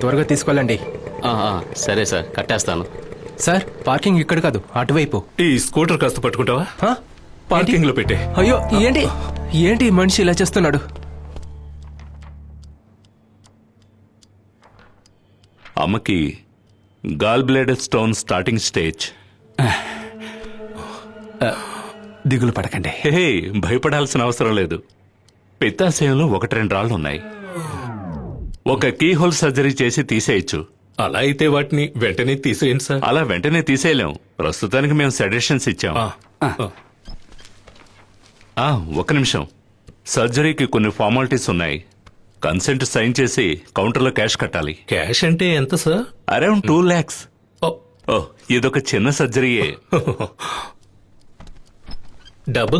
త్వరగా తీసుకెళ్ళండి. సరే సార్, కట్టేస్తాను. సార్, పార్కింగ్ ఇక్కడ కాదు, అటువైపు. ఈ స్కూటర్ కాస్త పట్టుకుంటావా? హా? పార్కింగ్ లో పెట్టే. అయ్యో, ఏంటి ఏంటి ఈ మనిషి ఇలా చేస్తున్నాడు? అమ్మకి gall bladder stone starting stage. దిగులు పడకండి. హే, భయపడాల్సిన అవసరం లేదు. పిత్తాశయంలో 1-2 రాళ్లున్నాయి. ఒక కీహోల్ సర్జరీ చేసి తీసేయచ్చు. అలా అయితే వాటిని వెంటనే తీసేయండి సార్. అలా వెంటనే తీసేయలేం. ప్రస్తుతానికి మేము సజెషన్స్ ఇచ్చాం. ఒక నిమిషం. సర్జరీకి కొన్ని ఫార్మాలిటీస్ ఉన్నాయి. కన్సెంట్ సైన్ చేసి కౌంటర్లో క్యాష్ కట్టాలి. క్యాష్ అంటే ఎంత సార్? Around 2 lakhs. ఓ, ఇదొక చిన్న సర్జరీయే. డబ్బు